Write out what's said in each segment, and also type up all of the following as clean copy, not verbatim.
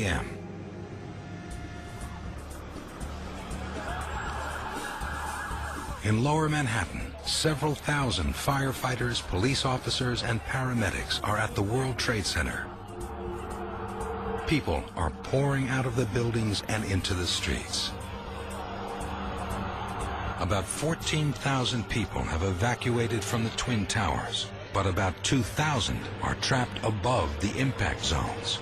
a.m. In lower Manhattan, several thousand firefighters, police officers, and paramedics are at the World Trade Center. People are pouring out of the buildings and into the streets. About 14,000 people have evacuated from the Twin Towers, but about 2,000 are trapped above the impact zones.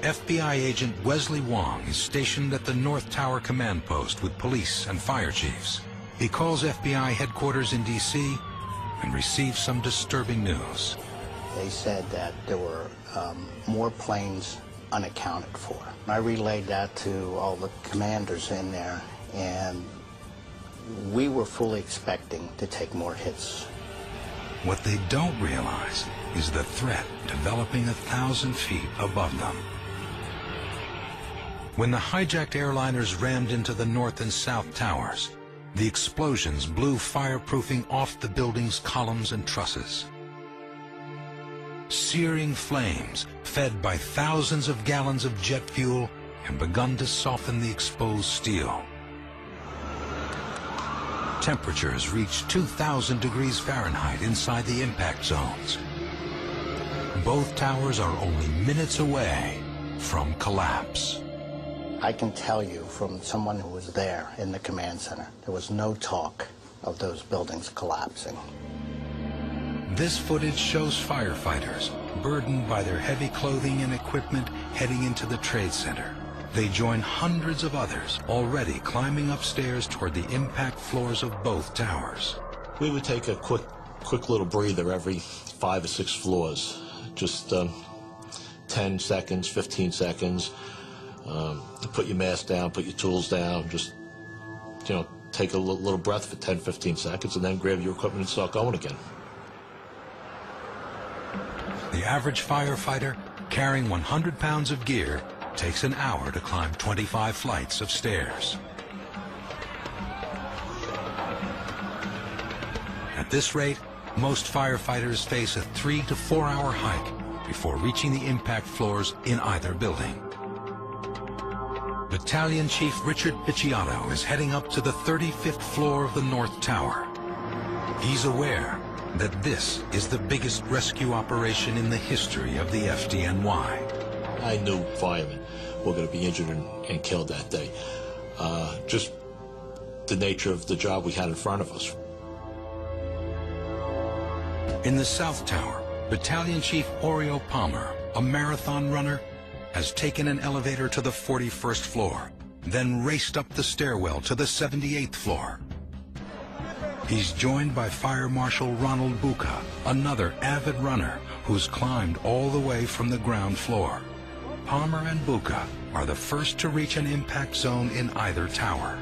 FBI agent Wesley Wong is stationed at the North Tower command post with police and fire chiefs. He calls FBI headquarters in D.C. and receives some disturbing news. They said that there were more planes unaccounted for. I relayed that to all the commanders in there, and we were fully expecting to take more hits. What they don't realize is the threat developing 1,000 feet above them. When the hijacked airliners rammed into the North and South Towers, the explosions blew fireproofing off the building's columns and trusses. Searing flames, fed by thousands of gallons of jet fuel, had begun to soften the exposed steel. Temperatures reached 2,000 degrees Fahrenheit inside the impact zones. Both towers are only minutes away from collapse. I can tell you from someone who was there in the command center, there was no talk of those buildings collapsing. This footage shows firefighters, burdened by their heavy clothing and equipment, heading into the Trade Center. They join hundreds of others already climbing upstairs toward the impact floors of both towers. We would take a quick little breather every 5 or 6 floors, just 10 seconds, 15 seconds. Put your mask down, put your tools down, just, take a little breath for 10, 15 seconds, and then grab your equipment and start going again. The average firefighter, carrying 100 pounds of gear, takes an hour to climb 25 flights of stairs. At this rate, most firefighters face a 3 to 4 hour hike before reaching the impact floors in either building. Battalion Chief Richard Picciotto is heading up to the 35th floor of the North Tower. He's aware that this is the biggest rescue operation in the history of the FDNY. I knew firemen were going to be injured and killed that day. Just the nature of the job we had in front of us. In the South Tower, Battalion Chief Oreo Palmer, a marathon runner, has taken an elevator to the 41st floor, then raced up the stairwell to the 78th floor. He's joined by Fire Marshal Ronald Buca, another avid runner who's climbed all the way from the ground floor. Palmer and Buca are the first to reach an impact zone in either tower.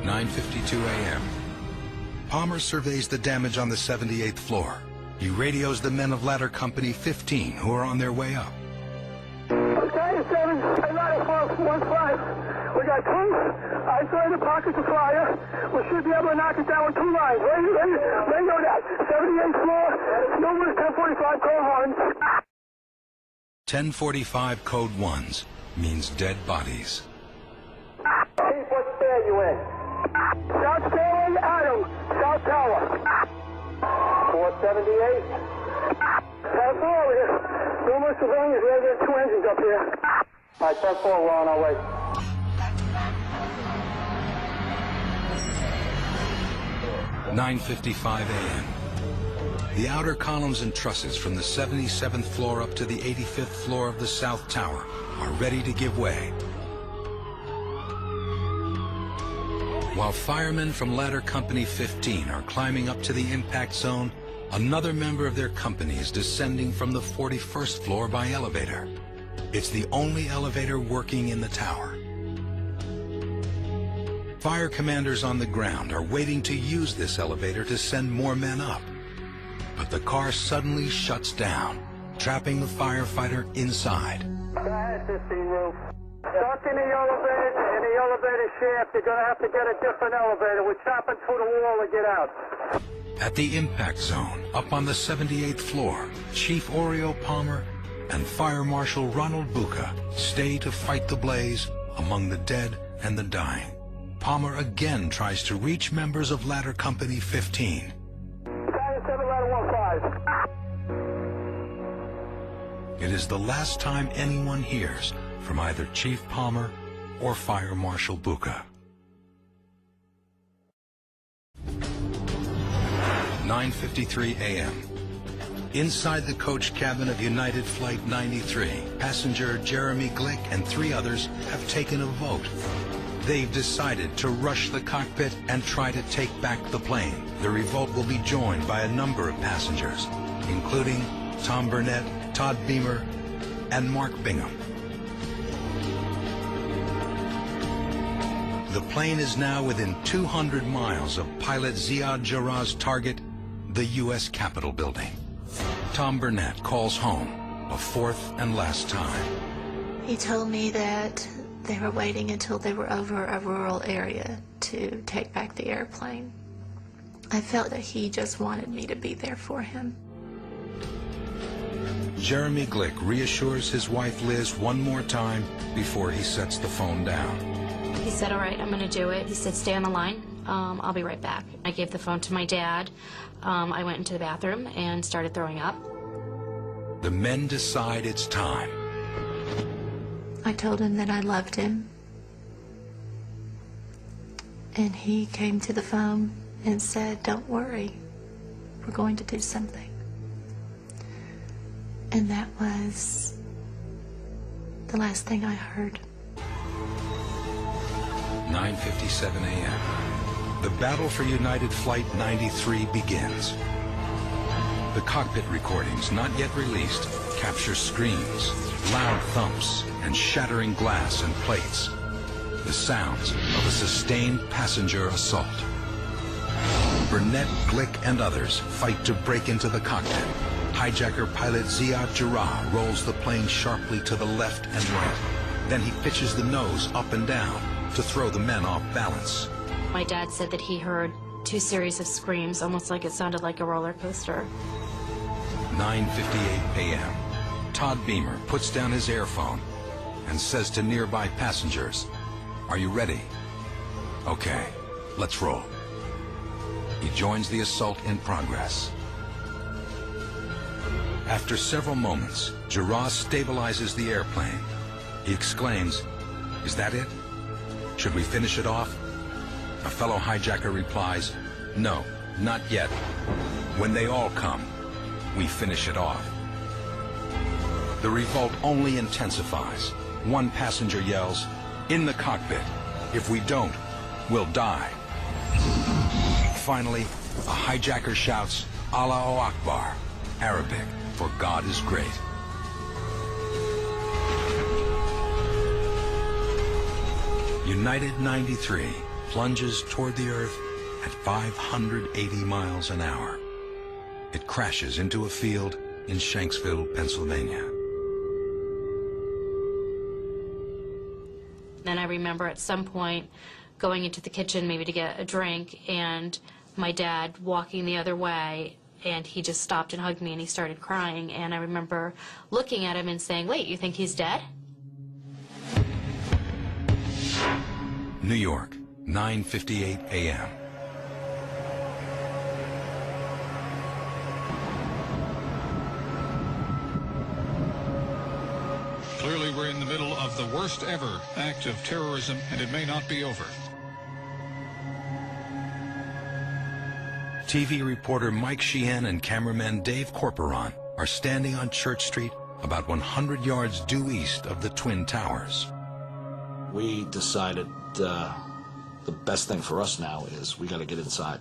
9:52 a.m. Palmer surveys the damage on the 78th floor. He radios the men of Ladder Company 15 who are on their way up. Okay, 7, ladder 415. We got 2 isolated pockets of fire. We should be able to knock it down with 2 lines. Ready on that. 78th floor, numerous 1045 code 1s. 1045 code 1s means dead bodies. Chief, what stair you in? South stairway, Adam. South tower. 478. 10-4 over here. Numerous civilians. We're going to get 2 engines up here. All right, 10-4, we're on our way. (9:55 a.m.) The outer columns and trusses from the 77th floor up to the 85th floor of the South Tower are ready to give way. While firemen from Ladder Company 15 are climbing up to the impact zone, another member of their company is descending from the 41st floor by elevator. It's the only elevator working in the tower. Fire commanders on the ground are waiting to use this elevator to send more men up. But the car suddenly shuts down, trapping the firefighter inside. Go ahead, 15 roof. Stuck in the elevator shaft. You're going to have to get a different elevator. We're chopping through the wall to get out. At the impact zone, up on the 78th floor, Chief Oriel Palmer and Fire Marshal Ronald Bucca stay to fight the blaze among the dead and the dying. Palmer again tries to reach members of Ladder Company 15. Battalion 7, Ladder 15. It is the last time anyone hears from either Chief Palmer or Fire Marshal Bucca. 9:53 a.m. Inside the coach cabin of United Flight 93, passenger Jeremy Glick and 3 others have taken a vote. They've decided to rush the cockpit and try to take back the plane. The revolt will be joined by a number of passengers, including Tom Burnett, Todd Beamer, and Mark Bingham. The plane is now within 200 miles of pilot Ziad Jarrah's target, the U.S. Capitol building. Tom Burnett calls home a 4th and last time. He told me that they were waiting until they were over a rural area to take back the airplane. I felt that he just wanted me to be there for him. Jeremy Glick reassures his wife Liz one more time before he sets the phone down. He said, all right, I'm going to do it. He said, stay on the line. I'll be right back. I gave the phone to my dad. I went into the bathroom and started throwing up. The men decide it's time. I told him that I loved him. And he came to the phone and said, don't worry, we're going to do something. And that was the last thing I heard. 9:57 a.m. The battle for United Flight 93 begins. The cockpit recordings, not yet released, capture screams, loud thumps, and shattering glass and plates. The sounds of a sustained passenger assault. Burnett, Glick, and others fight to break into the cockpit. Hijacker pilot Ziad Jarrah rolls the plane sharply to the left and right. Then he pitches the nose up and down to throw the men off balance. My dad said that he heard 2 series of screams, almost like it sounded like a roller coaster. 9:58 a.m. Todd Beamer puts down his airphone and says to nearby passengers, "Are you ready? Okay, let's roll." He joins the assault in progress. After several moments, Jarrah stabilizes the airplane. He exclaims, "Is that it? Should we finish it off?" A fellow hijacker replies, "No, not yet. When they all come, we finish it off." The revolt only intensifies. One passenger yells, "In the cockpit. If we don't, we'll die." Finally, a hijacker shouts, "Allahu Akbar," Arabic, for God is great. United 93 plunges toward the Earth at 580 miles an hour. It crashes into a field in Shanksville, Pennsylvania. Then I remember at some point going into the kitchen maybe to get a drink, and my dad walking the other way, and he just stopped and hugged me and he started crying. And I remember looking at him and saying, "Wait, you think he's dead?" New York, 9:58 a.m. Clearly, we're in the middle of the worst ever act of terrorism, and it may not be over. TV reporter Mike Sheehan and cameraman Dave Corporon are standing on Church Street about 100 yards due east of the Twin Towers. We decided the best thing for us now is we got to get inside.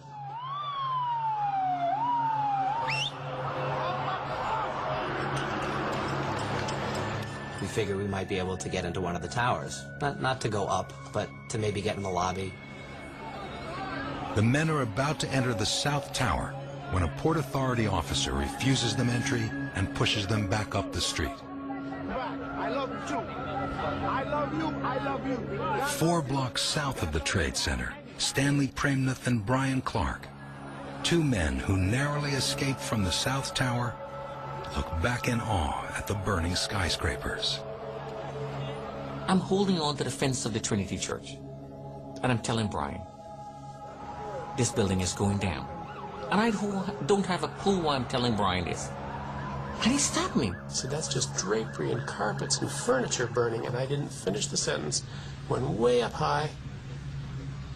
We figured we might be able to get into one of the towers. Not to go up, but to maybe get in the lobby. The men are about to enter the South Tower when a Port Authority officer refuses them entry and pushes them back up the street. I love you too. I love you. I love you. 4 blocks south of the Trade Center, Stanley Premnath and Brian Clark. Two men who narrowly escaped from the South Tower look back in awe at the burning skyscrapers. I'm holding on to the fence of the Trinity Church, and I'm telling Brian, this building is going down. And I don't have a clue why I'm telling Brian this. And he stopped me. So that's just drapery and carpets and furniture burning, and I didn't finish the sentence. Went way up high.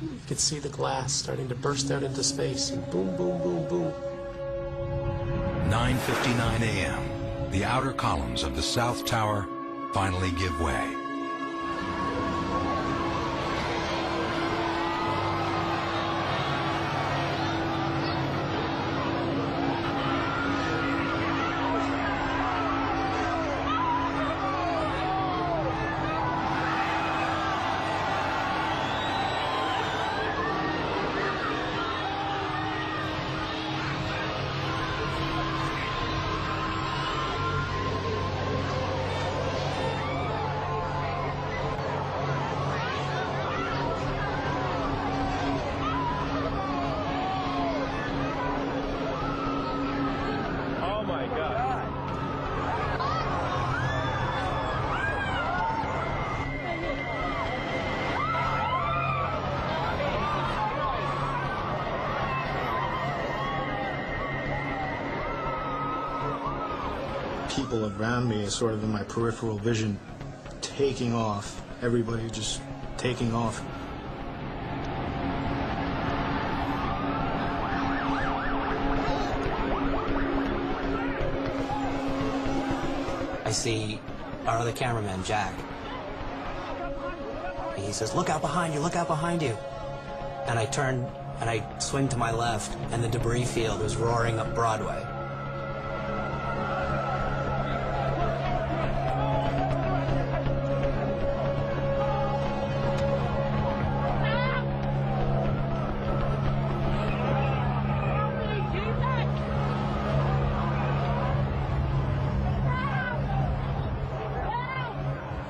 You could see the glass starting to burst out into space, and boom, boom, boom, boom. 9:59 a.m. The outer columns of the South Tower finally give way. People around me is sort of in my peripheral vision, taking off. Everybody just taking off. I see our other cameraman, Jack. He says, "Look out behind you, look out behind you." And I turn and I swing to my left, and the debris field was roaring up Broadway.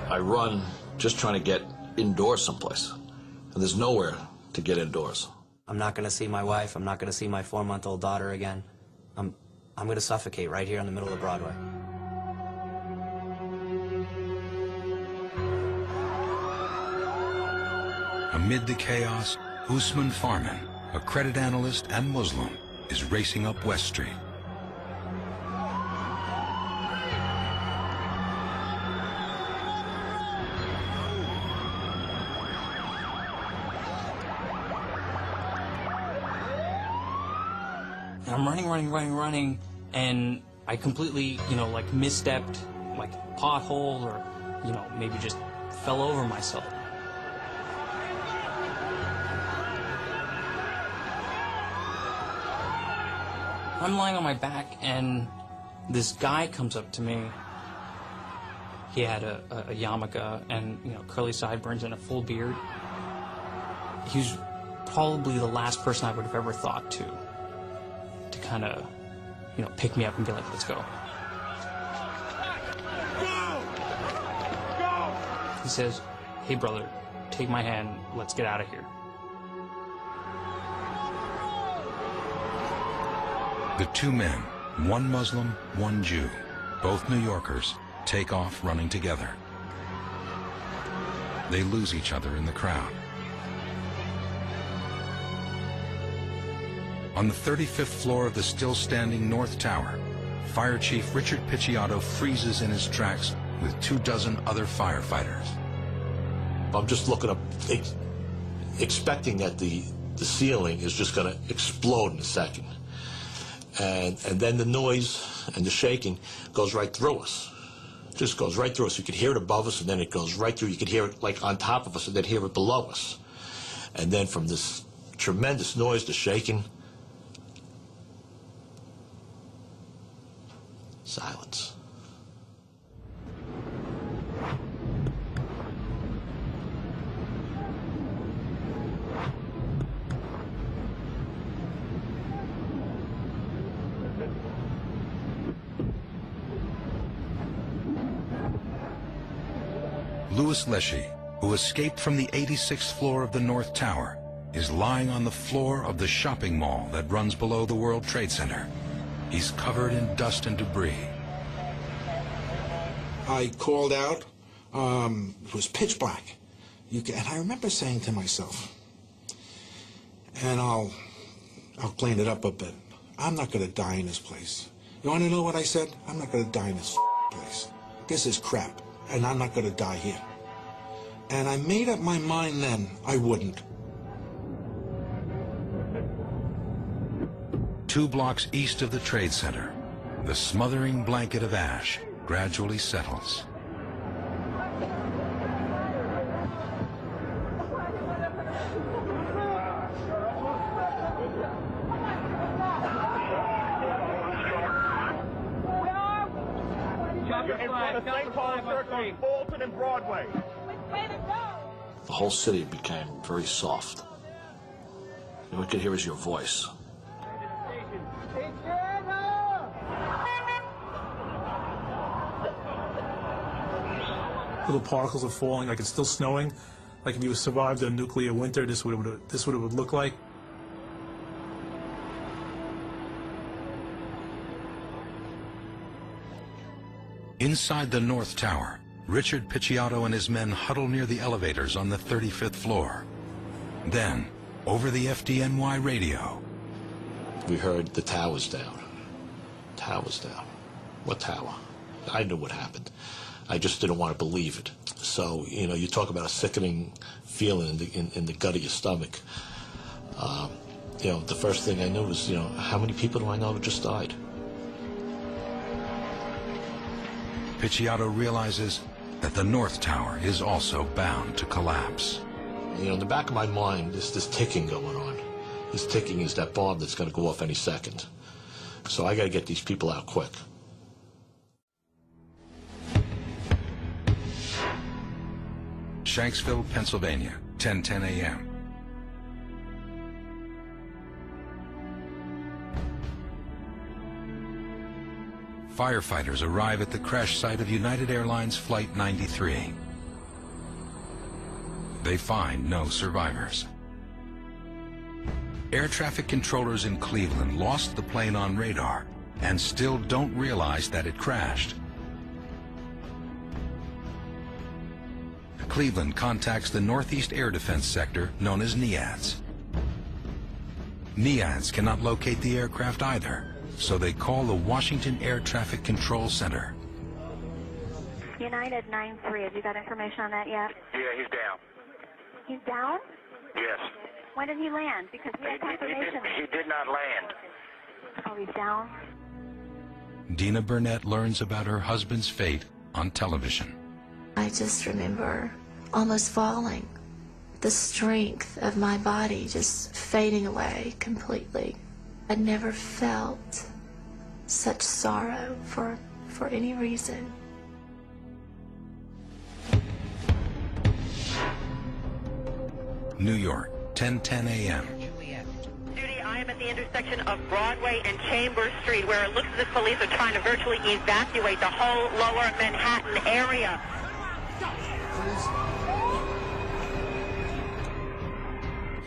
I run just trying to get indoors someplace, and there's nowhere to get indoors. I'm not going to see my wife. I'm not going to see my 4-month-old daughter again. I'm going to suffocate right here in the middle of Broadway. Amid the chaos, Usman Farman, a credit analyst and Muslim, is racing up West Street. I'm running, and I completely, like misstepped, like pothole, or, maybe just fell over myself. I'm lying on my back, and this guy comes up to me. He had a yarmulke and, curly sideburns and a full beard. He was probably the last person I would have ever thought to kind of, pick me up and be like, let's go. He says, "Hey brother, take my hand, let's get out of here." The two men, one Muslim, one Jew, both New Yorkers, take off running together. They lose each other in the crowd. On the 35th floor of the still-standing North Tower, Fire Chief Richard Picciotto freezes in his tracks with 24 other firefighters. I'm just looking up, expecting that the ceiling is just going to explode in a second. And then the noise and the shaking goes right through us. It just goes right through us. You could hear it above us, and then it goes right through. You could hear it like on top of us, and then hear it below us. And then from this tremendous noise, the shaking, silence. Louis Leshy, who escaped from the 86th floor of the North Tower, is lying on the floor of the shopping mall that runs below the World Trade Center. He's covered in dust and debris. I called out. It was pitch black. And I remember saying to myself, and I'll clean it up a bit, I'm not going to die in this place. You want to know what I said? I'm not going to die in this place. This is crap, and I'm not going to die here. And I made up my mind then I wouldn't. 2 blocks east of the Trade Center, the smothering blanket of ash gradually settles. The whole city became very soft. And what we could hear is your voice. Little particles are falling, like it's still snowing. Like if you survived a nuclear winter, this would have looked like. Inside the North Tower, Richard Picciotto and his men huddle near the elevators on the 35th floor. Then, over the FDNY radio, we heard the tower's down. Tower's down. What tower? I knew what happened. I just didn't want to believe it. So, you know, you talk about a sickening feeling in the gut of your stomach. You know, the first thing I knew was, you know, how many people do I know who just died? Picciotto realizes that the North Tower is also bound to collapse. You know, in the back of my mind, there's this ticking going on. This ticking is that bomb that's going to go off any second. So I got to get these people out quick. Shanksville, Pennsylvania, 10:10 a.m. Firefighters arrive at the crash site of United Airlines Flight 93. They find no survivors. Air traffic controllers in Cleveland lost the plane on radar and still don't realize that it crashed. Cleveland contacts the Northeast Air Defense Sector, known as NEADS. NEADS cannot locate the aircraft either, so they call the Washington Air Traffic Control Center. United 9-3, have you got information on that yet? Yeah, he's down. He's down? Yes. When did he land? Because we have confirmation. He did not land. Oh, he's down? Dina Burnett learns about her husband's fate on television. I just remember almost falling, the strength of my body just fading away completely. I'd never felt such sorrow for any reason. New York, 10:10 a.m. Judy, I am at the intersection of Broadway and Chambers Street, where it looks as if police are trying to virtually evacuate the whole lower Manhattan area.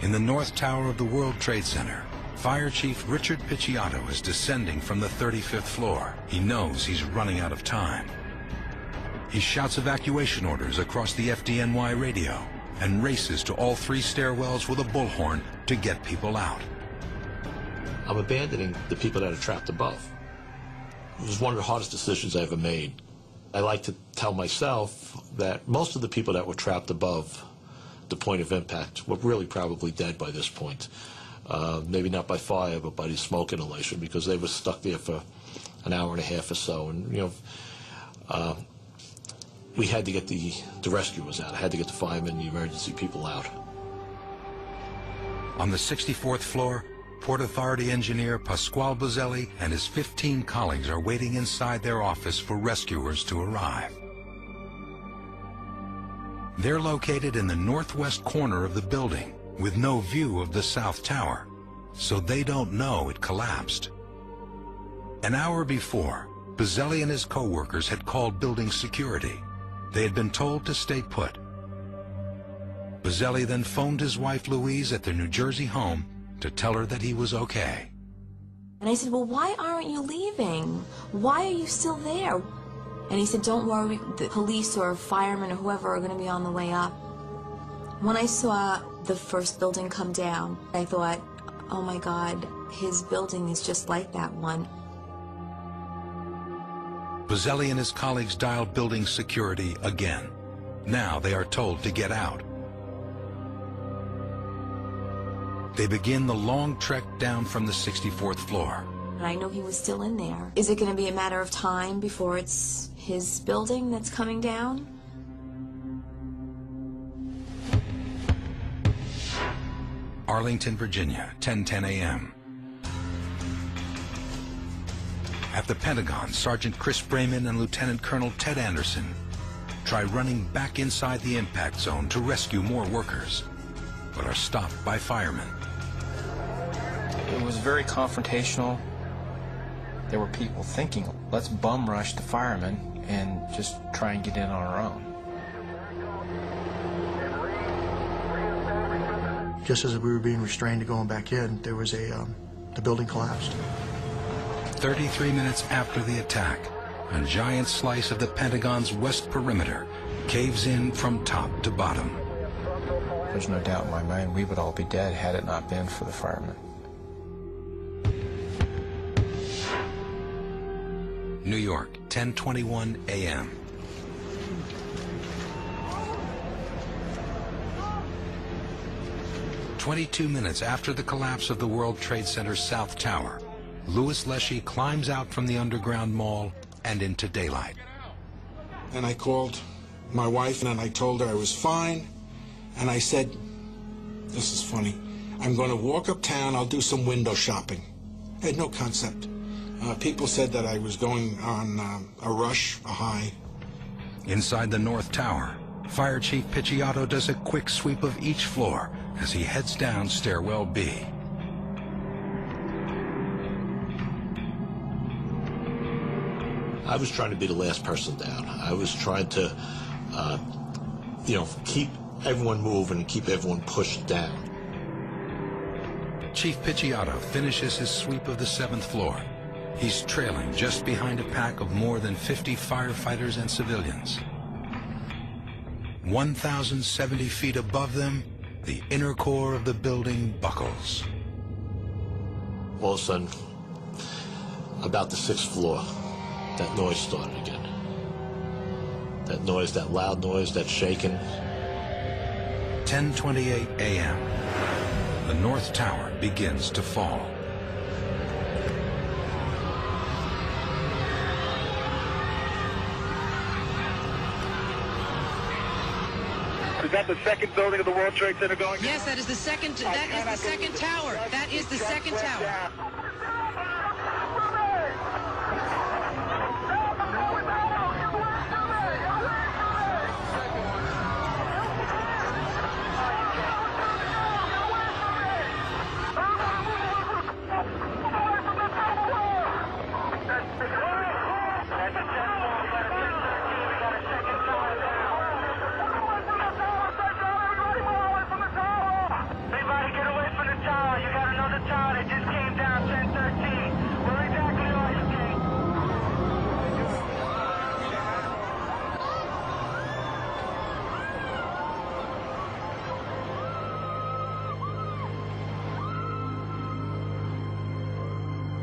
In the North Tower of the World Trade Center, Fire Chief Richard Picciotto is descending from the 35th floor. He knows he's running out of time. He shouts evacuation orders across the FDNY radio and races to all 3 stairwells with a bullhorn to get people out. I'm abandoning the people that are trapped above. It was one of the hardest decisions I ever made. I like to tell myself that most of the people that were trapped above the point of impact were really probably dead by this point. Maybe not by fire, but by the smoke inhalation, because they were stuck there for an hour and a half or so. And, you know, we had to get the rescuers out. I had to get the firemen and the emergency people out. On the 64th floor, Port Authority engineer Pasquale Buzzelli and his 15 colleagues are waiting inside their office for rescuers to arrive. They're located in the northwest corner of the building with no view of the South Tower, so they don't know it collapsed. An hour before, Buzzelli and his co-workers had called building security. They had been told to stay put. Buzzelli then phoned his wife Louise at their New Jersey home to tell her that he was okay. And I said, well, why aren't you leaving? Why are you still there? And he said, don't worry, the police or firemen or whoever are going to be on the way up. When I saw the first building come down, I thought, oh my God, his building is just like that one. Buzzelli and his colleagues dialed building security again. Now they are told to get out. They begin the long trek down from the 64th floor. And I know he was still in there. Is it going to be a matter of time before it's his building that's coming down? Arlington, Virginia, 10:10 a.m. At the Pentagon, Sergeant Chris Brayman and Lieutenant Colonel Ted Anderson try running back inside the impact zone to rescue more workers, but are stopped by firemen. It was very confrontational. There were people thinking, let's bum rush the firemen and just try and get in on our own. Just as we were being restrained to going back in, there was the building collapsed. 33 minutes after the attack, a giant slice of the Pentagon's west perimeter caves in from top to bottom. There's no doubt in my mind we would all be dead had it not been for the firemen. New York, 10:21 a.m. "22 minutes after the collapse of the World Trade Center's South Tower, Louis Leshy climbs out from the underground mall and into daylight. And I called my wife and I told her I was fine. And I said, this is funny, I'm going to walk uptown, I'll do some window shopping. I had no concept. People said that I was going on a rush, a high. Inside the North Tower, Fire Chief Picciotto does a quick sweep of each floor as he heads down stairwell B. I was trying to be the last person down. I was trying to, keep everyone moving, keep everyone pushed down. Chief Picciotto finishes his sweep of the 7th floor. He's trailing just behind a pack of more than 50 firefighters and civilians. 1,070 feet above them, the inner core of the building buckles. All of a sudden, about the 6th floor, that noise started again. That noise, that loud noise, that shaking. 10:28 a.m. The North Tower begins to fall. Is that the second building of the World Trade Center going? Yes, that is the second. That is the second tower. That is the second tower.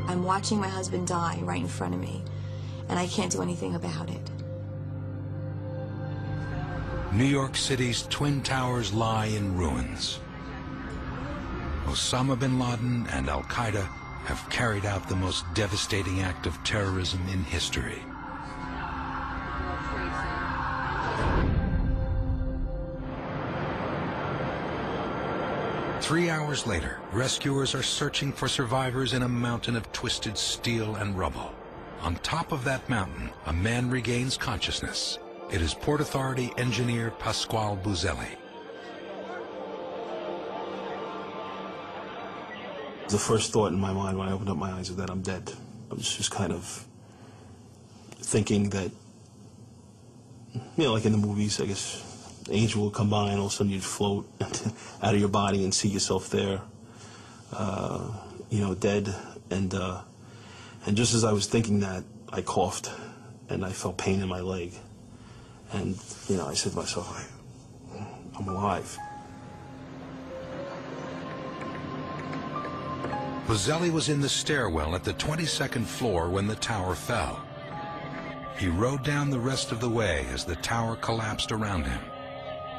I'm watching my husband die right in front of me, and I can't do anything about it. New York City's Twin Towers lie in ruins. Osama bin Laden and Al-Qaeda have carried out the most devastating act of terrorism in history. Three hours later, rescuers are searching for survivors in a mountain of twisted steel and rubble. On top of that mountain, a man regains consciousness. It is Port Authority engineer Pasquale Buzzelli. The first thought in my mind when I opened up my eyes is that I'm dead. I was just kind of thinking that, like in the movies, I guess, angel would come by and all of a sudden you'd float out of your body and see yourself there, you know, dead. And just as I was thinking that, I coughed and I felt pain in my leg. And, you know, I said to myself, I'm alive. Bozzelli was in the stairwell at the 22nd floor when the tower fell. He rode down the rest of the way as the tower collapsed around him.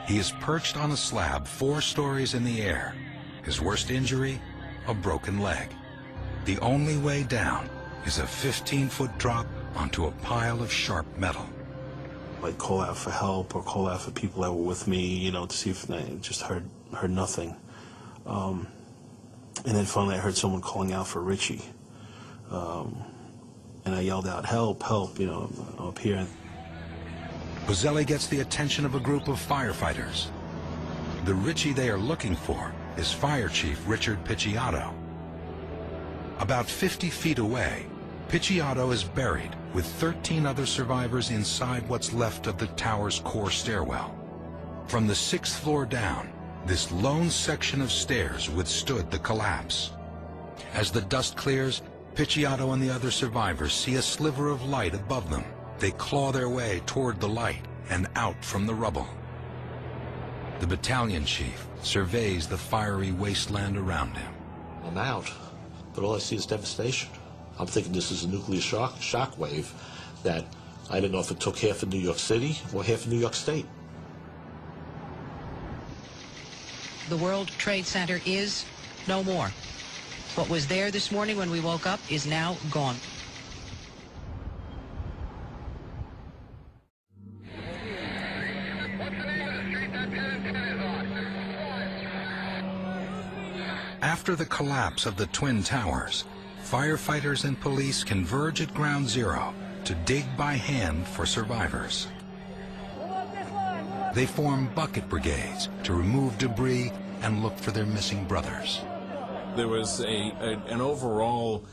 He is perched on a slab 4 stories in the air. His worst injury, a broken leg. The only way down is a 15-foot drop onto a pile of sharp metal. I'd call out for help or call out for people that were with me, you know, to see if I just heard nothing. And then finally I heard someone calling out for Richie. And I yelled out, help, help, you know, I'm up here. Bozzelli gets the attention of a group of firefighters. The Richie they are looking for is Fire Chief Richard Picciotto. About 50 feet away, Picciotto is buried with 13 other survivors inside what's left of the tower's core stairwell. From the 6th floor down, this lone section of stairs withstood the collapse. As the dust clears, Picciotto and the other survivors see a sliver of light above them. They claw their way toward the light and out from the rubble. The battalion chief surveys the fiery wasteland around him. I'm out, but all I see is devastation. I'm thinking this is a nuclear shock wave that I didn't know if it took half of New York City or half of New York State. The World Trade Center is no more. What was there this morning when we woke up is now gone. After the collapse of the Twin Towers, firefighters and police converge at Ground Zero to dig by hand for survivors. They form bucket brigades to remove debris and look for their missing brothers. There was an overall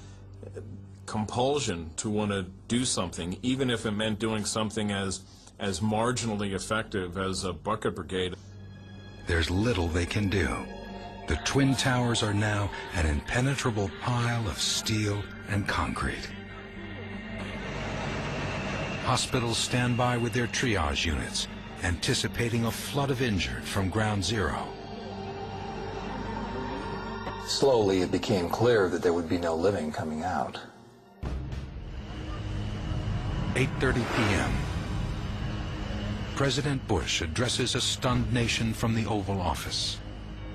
compulsion to want to do something, even if it meant doing something as marginally effective as a bucket brigade. There's little they can do. The Twin Towers are now an impenetrable pile of steel and concrete. Hospitals stand by with their triage units, anticipating a flood of injured from Ground Zero. Slowly, it became clear that there would be no living coming out. 8:30 p.m. President Bush addresses a stunned nation from the Oval Office.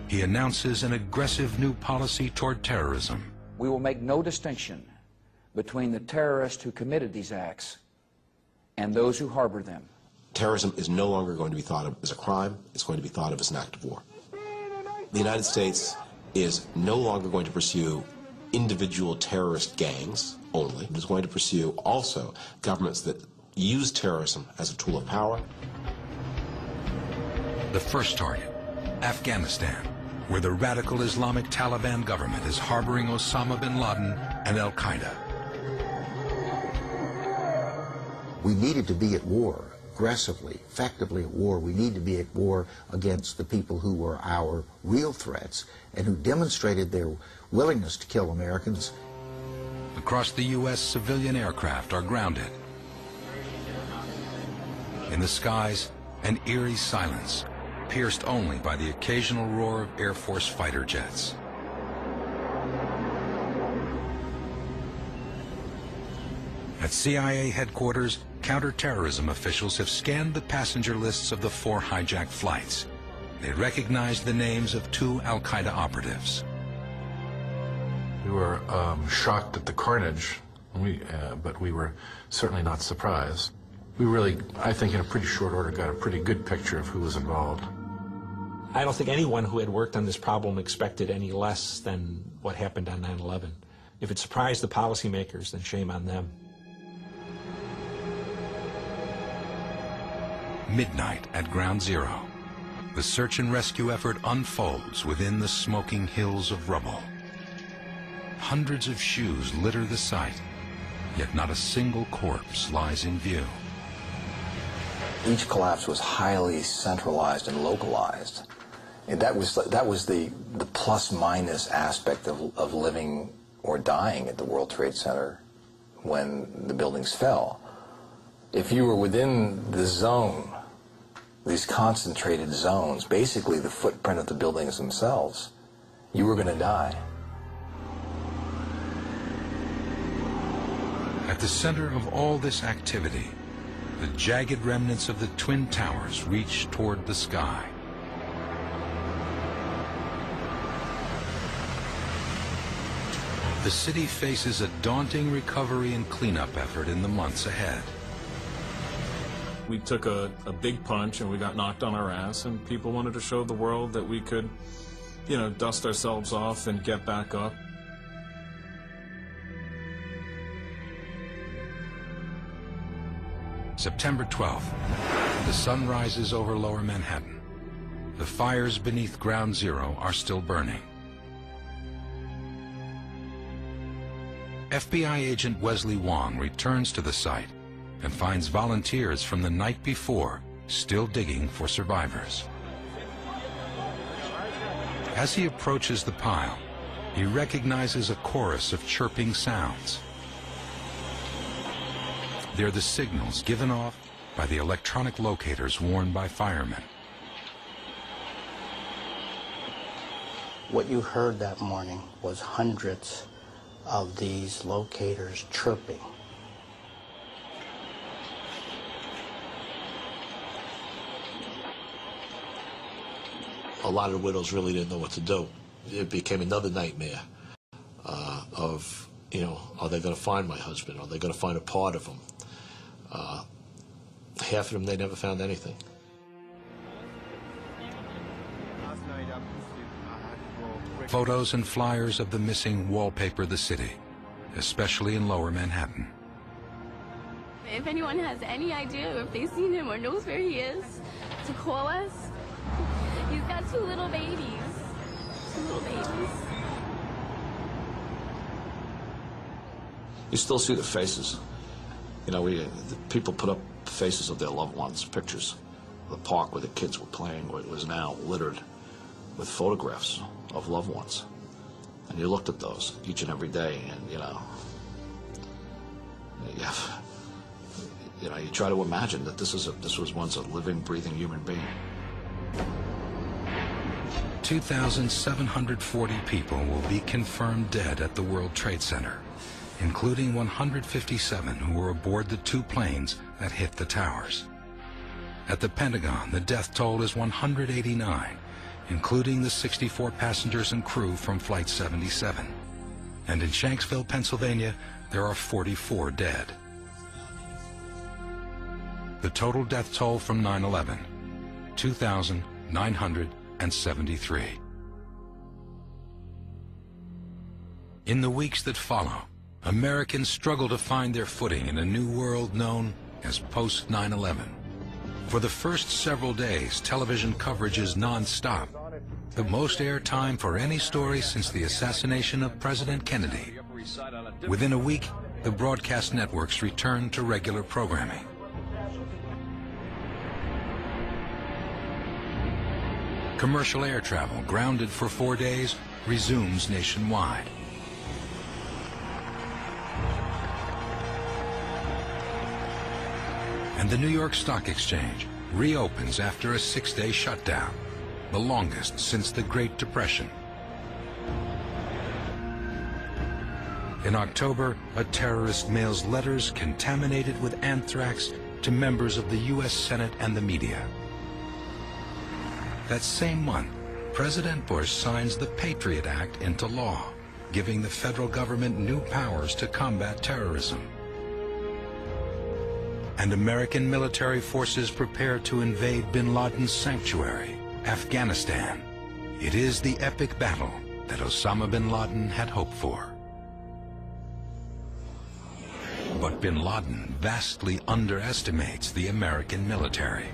He announces an aggressive new policy toward terrorism. We will make no distinction between the terrorists who committed these acts and those who harbored them. Terrorism is no longer going to be thought of as a crime. It's going to be thought of as an act of war. The United States is no longer going to pursue individual terrorist gangs only. It is going to pursue also governments that use terrorism as a tool of power. The first target, Afghanistan, where the radical Islamic Taliban government is harboring Osama bin Laden and Al-Qaeda. We needed to be at war, aggressively, effectively at war. We need to be at war against the people who were our real threats and who demonstrated their willingness to kill Americans. Across the U.S., civilian aircraft are grounded. In the skies, an eerie silence, pierced only by the occasional roar of Air Force fighter jets. At CIA headquarters, counterterrorism officials have scanned the passenger lists of the 4 hijacked flights. They recognized the names of 2 Al-Qaeda operatives. We were shocked at the carnage, but we were certainly not surprised. We really, I think in a pretty short order, got a pretty good picture of who was involved. I don't think anyone who had worked on this problem expected any less than what happened on 9/11. If it surprised the policymakers, then shame on them. Midnight at Ground Zero. The search and rescue effort unfolds within the smoking hills of rubble. Hundreds of shoes litter the site, yet not a single corpse lies in view. Each collapse was highly centralized and localized. And that was the plus-minus aspect of living or dying at the World Trade Center when the buildings fell. If you were within the zone, these concentrated zones, basically the footprint of the buildings themselves, you were going to die. At the center of all this activity, the jagged remnants of the Twin Towers reach toward the sky. The city faces a daunting recovery and cleanup effort in the months ahead. We took a big punch and we got knocked on our ass, and people wanted to show the world that we could, you know, dust ourselves off and get back up. September 12th, the sun rises over Lower Manhattan. The fires beneath Ground Zero are still burning. FBI agent Wesley Wong returns to the site and finds volunteers from the night before still digging for survivors. As he approaches the pile, he recognizes a chorus of chirping sounds. They're the signals given off by the electronic locators worn by firemen. What you heard that morning was hundreds of these locators chirping. A lot of the widows really didn't know what to do. It became another nightmare of, you know, are they going to find my husband? Are they going to find a part of him? Half of them, they never found anything. Photos and flyers of the missing wallpaper the city, especially in Lower Manhattan. If anyone has any idea, if they've seen him or knows where he is, to call us. He's got two little babies. Two little babies. You still see the faces. You know, people put up faces of their loved ones, pictures. The park where the kids were playing, where it was now littered with photographs of loved ones. And you looked at those each and every day, and, you know, you try to imagine that this was once a living, breathing human being. 2,740 people will be confirmed dead at the World Trade Center, including 157 who were aboard the two planes that hit the towers. At the Pentagon, the death toll is 189, including the 64 passengers and crew from Flight 77. And in Shanksville, Pennsylvania, there are 44 dead. The total death toll from 9/11, 2,973. In the weeks that follow, Americans struggle to find their footing in a new world known as post-9/11. For the first several days, television coverage is non-stop, the most airtime for any story since the assassination of President Kennedy. Within a week, the broadcast networks return to regular programming. Commercial air travel, grounded for 4 days, resumes nationwide. And the New York Stock Exchange reopens after a 6-day shutdown, the longest since the Great Depression. In October, a terrorist mails letters contaminated with anthrax to members of the U.S. Senate and the media. That same month, President Bush signs the Patriot Act into law, giving the federal government new powers to combat terrorism. And American military forces prepare to invade bin Laden's sanctuary, Afghanistan. It is the epic battle that Osama bin Laden had hoped for. But bin Laden vastly underestimates the American military.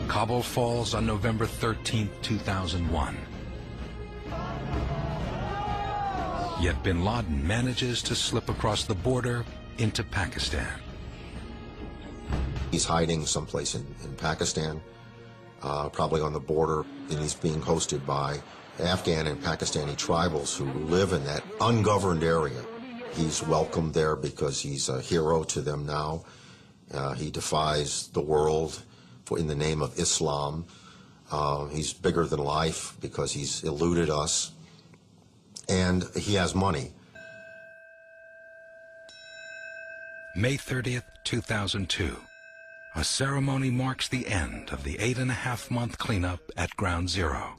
Kabul falls on November 13, 2001. Yet bin Laden manages to slip across the border into Pakistan. He's hiding someplace in Pakistan, probably on the border, and he's being hosted by Afghan and Pakistani tribals who live in that ungoverned area. He's welcomed there because he's a hero to them now. He defies the world in the name of Islam. He's bigger than life because he's eluded us, and he has money. May 30th, 2002. A ceremony marks the end of the 8.5-month cleanup at Ground Zero.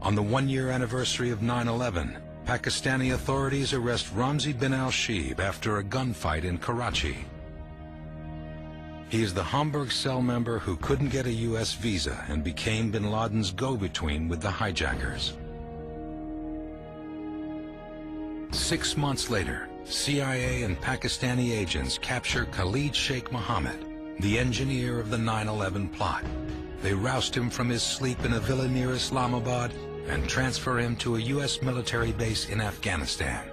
On the 1-year anniversary of 9/11, Pakistani authorities arrest Ramzi bin al-Shibh after a gunfight in Karachi. He is the Hamburg cell member who couldn't get a U.S. visa and became bin Laden's go-between with the hijackers. 6 months later, CIA and Pakistani agents capture Khalid Sheikh Mohammed, the engineer of the 9/11 plot. They roust him from his sleep in a villa near Islamabad and transfer him to a U.S. military base in Afghanistan.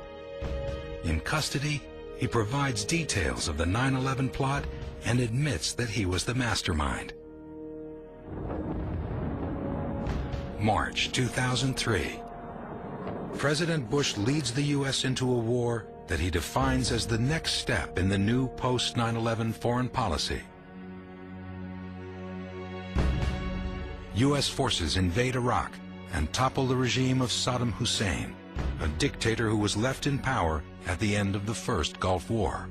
In custody, he provides details of the 9/11 plot and admits that he was the mastermind. March 2003. President Bush leads the U.S. into a war that he defines as the next step in the new post-9/11 foreign policy. U.S. forces invade Iraq and topple the regime of Saddam Hussein, a dictator who was left in power at the end of the First Gulf War.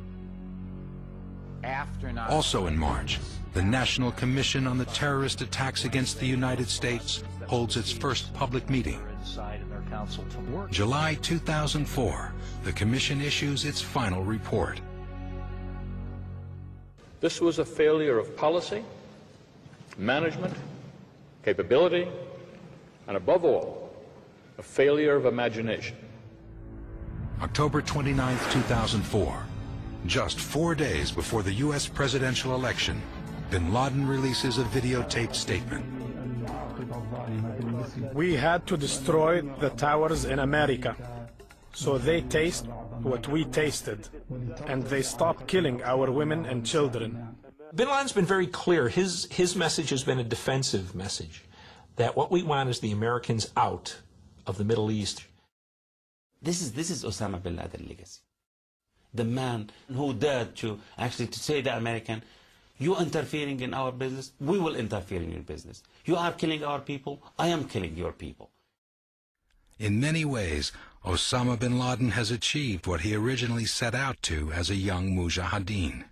Also in March, the National Commission on the Terrorist Attacks against the United States holds its first public meeting. July 2004, the Commission issues its final report. This was a failure of policy, management, capability, and above all, a failure of imagination. October 29, 2004. Just 4 days before the U.S. presidential election, bin Laden releases a videotaped statement. We had to destroy the towers in America, so they taste what we tasted, and they stop killing our women and children. Bin Laden's been very clear. His message has been a defensive message, that what we want is the Americans out of the Middle East. This is Osama bin Laden legacy. The man who dared to say to American, you interfering in our business, we will interfere in your business. You are killing our people, I am killing your people. In many ways, Osama bin Laden has achieved what he originally set out to as a young mujahideen.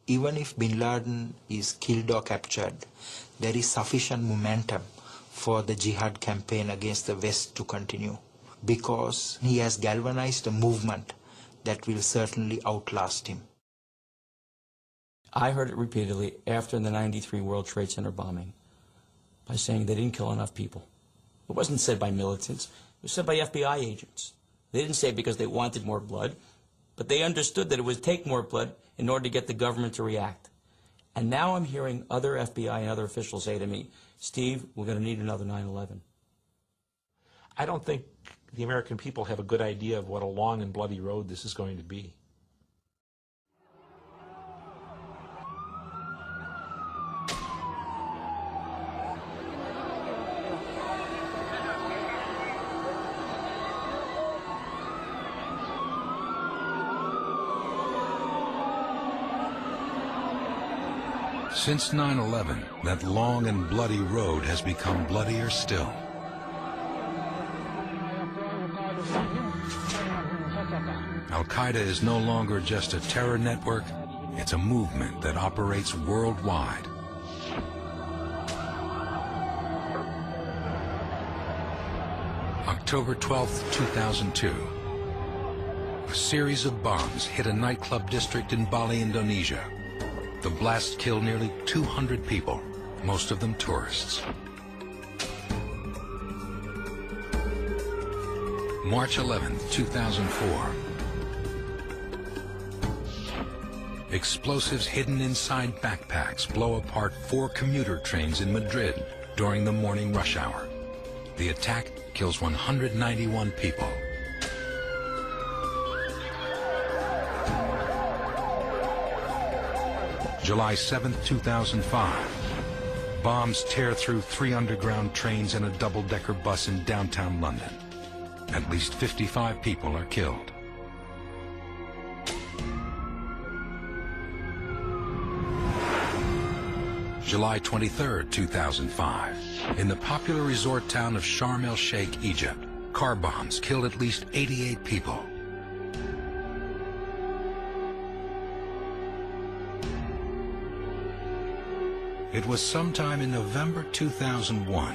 Even if bin Laden is killed or captured, there is sufficient momentum for the jihad campaign against the West to continue, because he has galvanized a movement that will certainly outlast him. I heard it repeatedly after the '93 World Trade Center bombing by saying they didn't kill enough people. It wasn't said by militants, it was said by FBI agents. They didn't say it because they wanted more blood, but they understood that it would take more blood in order to get the government to react. And now I'm hearing other FBI and other officials say to me, Steve, we're going to need another 9/11. I don't think the American people have a good idea of what a long and bloody road this is going to be. Since 9/11, that long and bloody road has become bloodier still. Al-Qaeda is no longer just a terror network, it's a movement that operates worldwide. October 12, 2002. A series of bombs hit a nightclub district in Bali, Indonesia. The blast killed nearly 200 people, most of them tourists. March 11, 2004. Explosives hidden inside backpacks blow apart 4 commuter trains in Madrid during the morning rush hour. The attack kills 191 people. July 7, 2005. Bombs tear through 3 underground trains and a double-decker bus in downtown London. At least 55 people are killed. July 23, 2005. In the popular resort town of Sharm el-Sheikh, Egypt, car bombs killed at least 88 people. It was sometime in November 2001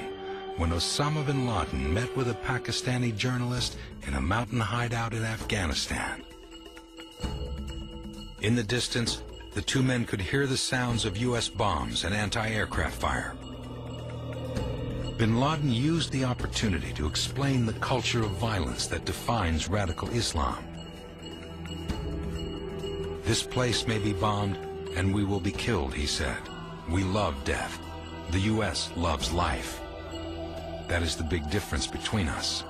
when Osama bin Laden met with a Pakistani journalist in a mountain hideout in Afghanistan. In the distance, the two men could hear the sounds of U.S. bombs and anti-aircraft fire. Bin Laden used the opportunity to explain the culture of violence that defines radical Islam. This place may be bombed and we will be killed, he said. We love death. The U.S. loves life. That is the big difference between us.